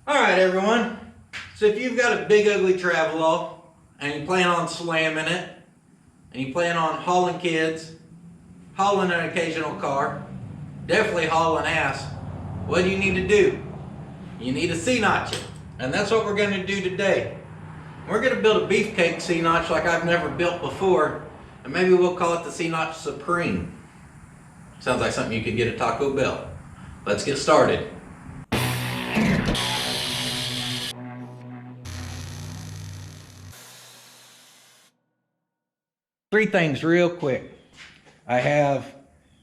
Alright everyone, so if you've got a big ugly Travelall and you plan on slamming it, and you plan on hauling kids, hauling an occasional car, definitely hauling ass, what do you need to do? You need to C-notch it. And that's what we're going to do today. We're going to build a beefcake C-notch like I've never built before, and maybe we'll call it the C-notch Supreme. Sounds like something you could get at Taco Bell. Let's get started. Three things real quick. I have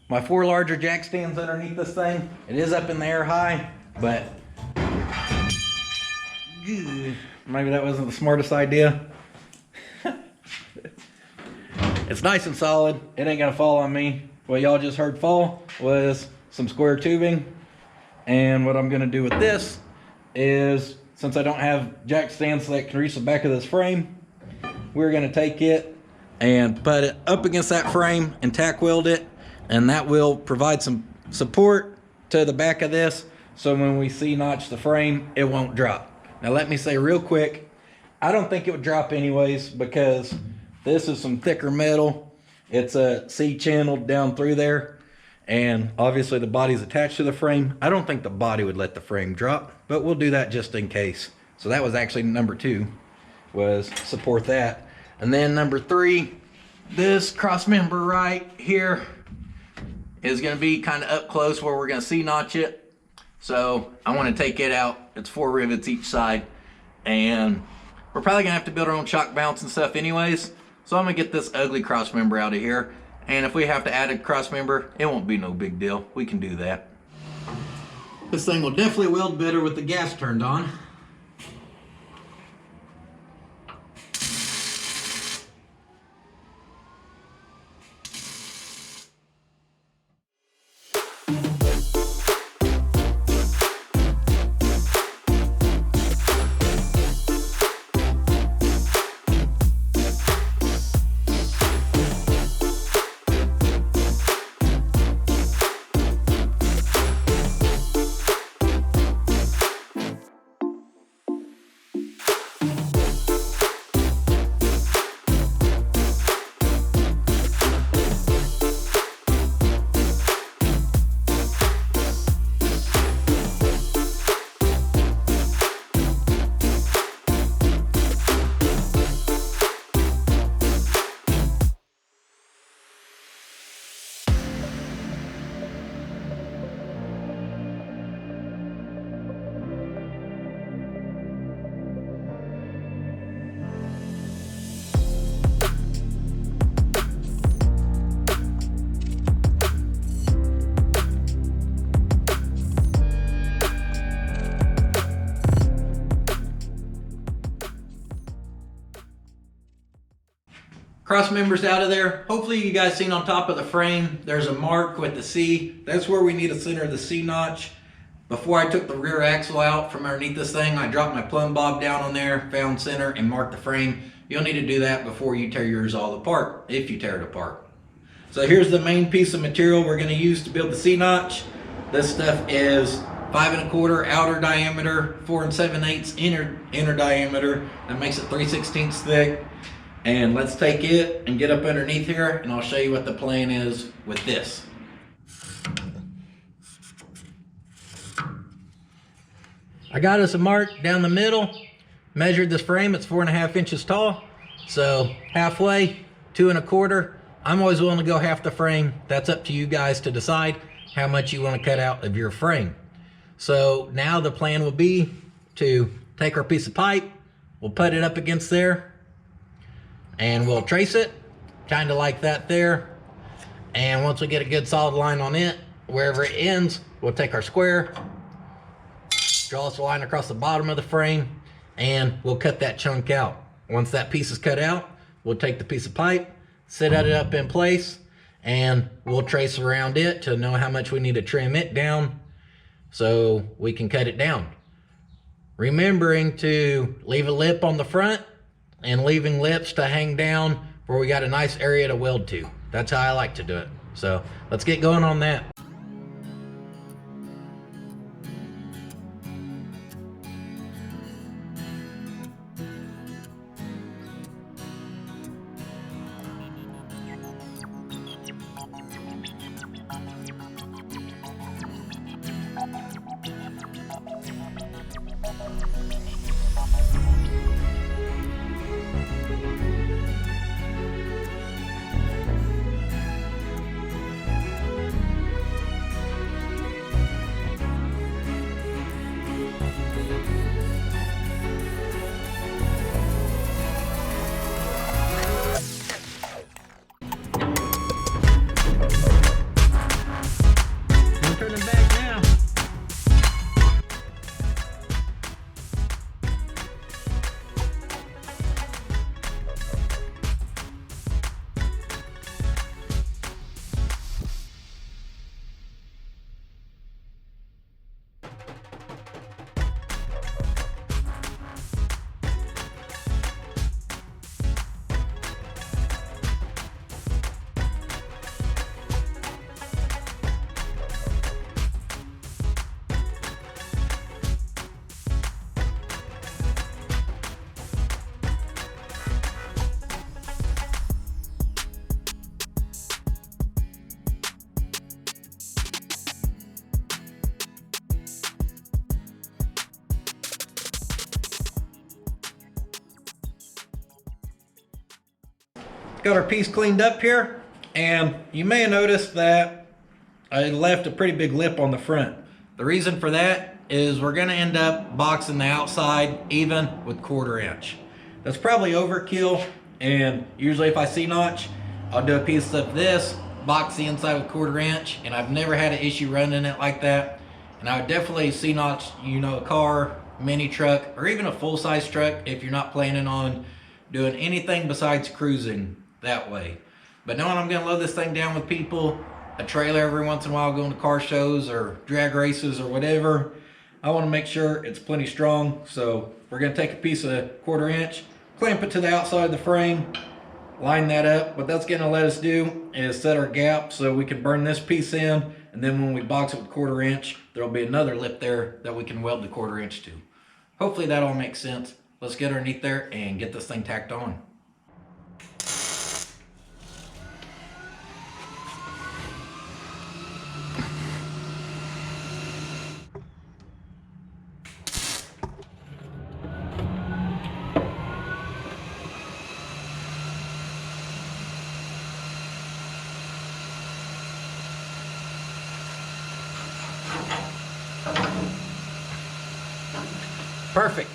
my 4 larger jack stands underneath this thing. It is up in the air high, but maybe that wasn't the smartest idea. It's nice and solid. It ain't gonna fall on me. What y'all just heard fall was some square tubing. And what I'm gonna do with this is, since I don't have jack stands that can reach the back of this frame, we're gonna take it and put it up against that frame and tack weld it, and that will provide some support to the back of this, so when we C-notch the frame, it won't drop. Now let me say real quick, I don't think it would drop anyways, because this is some thicker metal. It's a C-channeled down through there, and obviously the body's attached to the frame. I don't think the body would let the frame drop, but we'll do that just in case. So that was actually number 2, was support that. And then number 3, this cross member right here is gonna be kind of up close where we're gonna C-notch it. So I wanna take it out. It's 4 rivets each side. And we're probably gonna have to build our own shock mounts and stuff anyways. So I'm gonna get this ugly cross member out of here. And if we have to add a cross member, it won't be no big deal. We can do that. This thing will definitely weld better with the gas turned on. Cross members out of there. Hopefully you guys seen on top of the frame, there's a mark with the C. That's where we need to center the C notch. Before I took the rear axle out from underneath this thing, I dropped my plumb bob down on there, found center, and marked the frame. You'll need to do that before you tear yours all apart, if you tear it apart. So here's the main piece of material we're gonna use to build the C notch. This stuff is 5 1/4 outer diameter, 4 7/8 inner diameter. That makes it 3/16 thick. And let's take it and get up underneath here, and I'll show you what the plan is with this. I got us a mark down the middle, measured this frame, it's 4 1/2 inches tall. So halfway, 2 1/4. I'm always willing to go half the frame. That's up to you guys to decide how much you want to cut out of your frame. So now the plan will be to take our piece of pipe, we'll put it up against there, and we'll trace it, kind of like that there. And once we get a good solid line on it, wherever it ends, we'll take our square, draw us a line across the bottom of the frame, and we'll cut that chunk out. Once that piece is cut out, we'll take the piece of pipe, set it up in place, and we'll trace around it to know how much we need to trim it down so we can cut it down. Remembering to leave a lip on the front and leaving lips to hang down where we got a nice area to weld to. That's how I like to do it. So let's get going on that. Got our piece cleaned up here, and you may have noticed that I left a pretty big lip on the front. The reason for that is we're gonna end up boxing the outside even with 1/4 inch. That's probably overkill, and usually if I C-notch, I'll do a piece of this, box the inside with 1/4 inch, and I've never had an issue running it like that. And I would definitely C-notch, you know, a car, mini truck, or even a full-size truck if you're not planning on doing anything besides cruising that way. But knowing I'm gonna load this thing down with people, a trailer every once in a while, going to car shows or drag races or whatever, I want to make sure it's plenty strong. So we're gonna take a piece of 1/4 inch, clamp it to the outside of the frame, line that up. What that's gonna let us do is set our gap so we can burn this piece in, and then when we box it with 1/4 inch, there'll be another lip there that we can weld the 1/4 inch to. Hopefully that all makes sense. Let's get underneath there and get this thing tacked on. Perfect.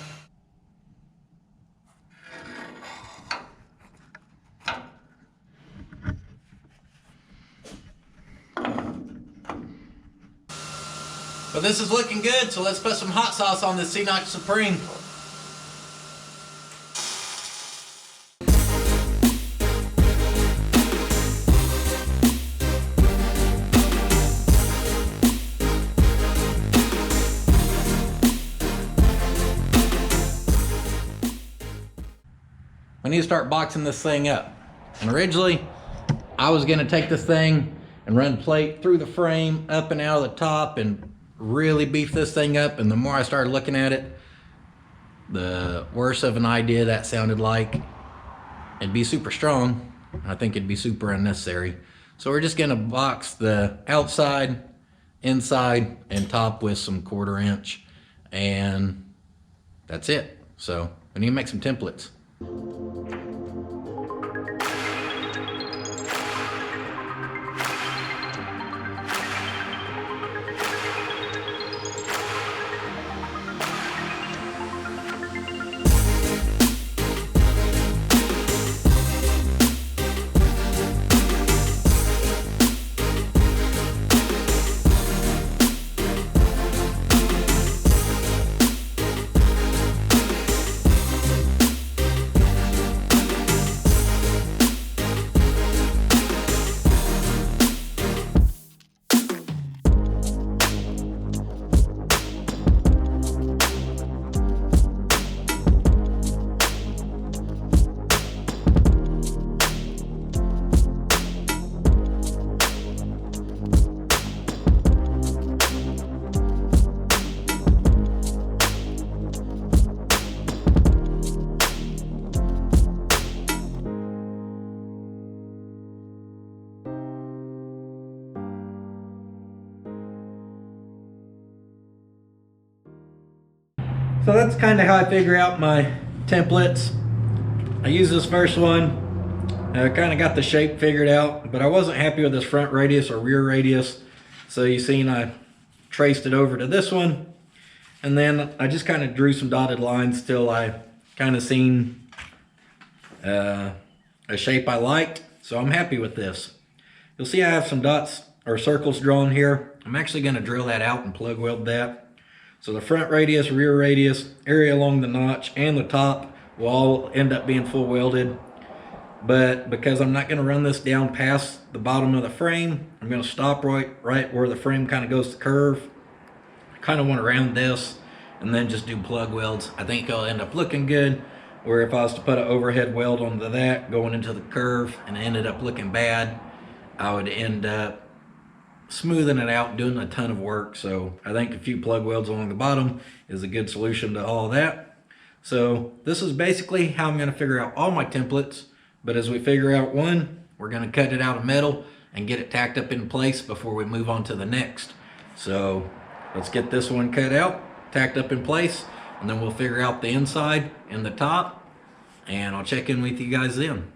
But this is looking good, so let's put some hot sauce on this C-Notch Supreme. We need to start boxing this thing up. And originally, I was gonna take this thing and run plate through the frame, up and out of the top, and really beef this thing up. And the more I started looking at it, the worse of an idea that sounded like. It'd be super strong. I think it'd be super unnecessary. So we're just gonna box the outside, inside, and top with some 1/4 inch. And that's it. So we need to make some templates. So that's kind of how I figure out my templates. I use this first one. I kind of got the shape figured out, but I wasn't happy with this front radius or rear radius. So you seen I traced it over to this one. And then I just kind of drew some dotted lines till I kind of seen a shape I liked. So I'm happy with this. You'll see I have some dots or circles drawn here. I'm actually going to drill that out and plug weld that. So the front radius, rear radius, area along the notch, and the top will all end up being full welded. But because I'm not going to run this down past the bottom of the frame, I'm going to stop right where the frame kind of goes to curve. I kind of want to round this and then just do plug welds. I think it'll end up looking good. Where if I was to put an overhead weld onto that going into the curve and it ended up looking bad, I would end up smoothing it out, doing a ton of work. So I think a few plug welds along the bottom is a good solution to all that. So this is basically how I'm going to figure out all my templates. But as we figure out one, we're going to cut it out of metal and get it tacked up in place before we move on to the next. So let's get this one cut out, tacked up in place, and then we'll figure out the inside and the top, and I'll check in with you guys then.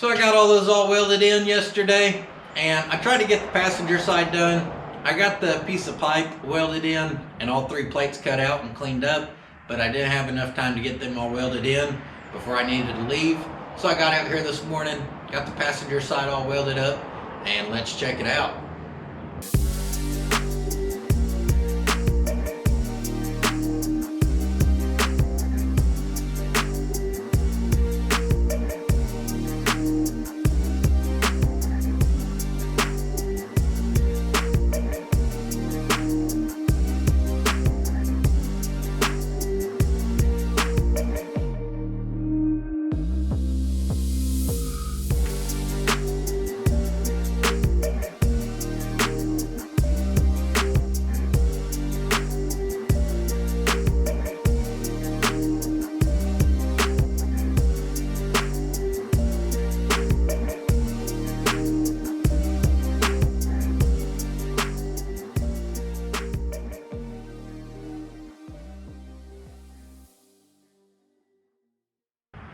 So I got all those all welded in yesterday, and I tried to get the passenger side done. I got the piece of pipe welded in and all 3 plates cut out and cleaned up, but I didn't have enough time to get them all welded in before I needed to leave. So I got out here this morning, got the passenger side all welded up, and let's check it out.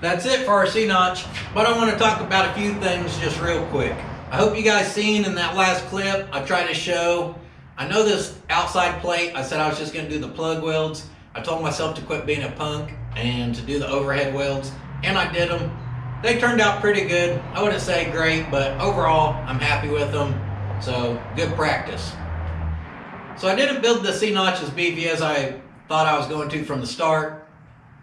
That's it for our C-notch, but I want to talk about a few things just real quick. I hope you guys seen in that last clip, I tried to show, I know this outside plate, I said I was just going to do the plug welds. I told myself to quit being a punk and to do the overhead welds, and I did them. They turned out pretty good. I wouldn't say great, but overall, I'm happy with them, so good practice. So I didn't build the C-notch as beefy as I thought I was going to from the start.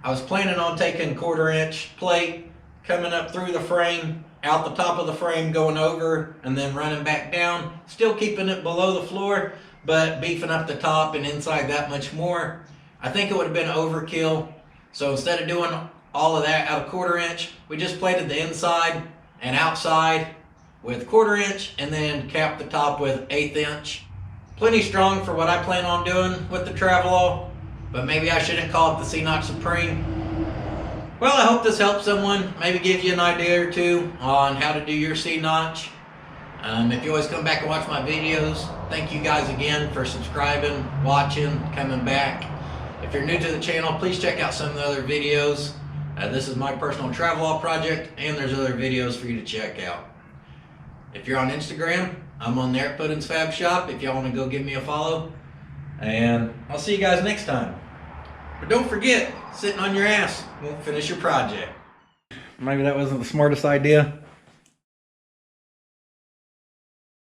I was planning on taking 1/4 inch plate, coming up through the frame, out the top of the frame, going over, and then running back down, still keeping it below the floor, but beefing up the top and inside that much more. I think it would have been overkill. So instead of doing all of that out of 1/4 inch, we just plated the inside and outside with 1/4 inch and then capped the top with 1/8 inch. Plenty strong for what I plan on doing with the Travelall. But maybe I shouldn't call it the C-notch Supreme. Well, I hope this helps someone, maybe give you an idea or two on how to do your C-notch. If you always come back and watch my videos, thank you guys again for subscribing, watching, coming back. If you're new to the channel, please check out some of the other videos. This is my personal Travelall project, and there's other videos for you to check out. If you're on Instagram, I'm on there at Puddin's Fab Shop if y'all want to go give me a follow. And I'll see you guys next time. But don't forget, sitting on your ass won't finish your project. Maybe that wasn't the smartest idea.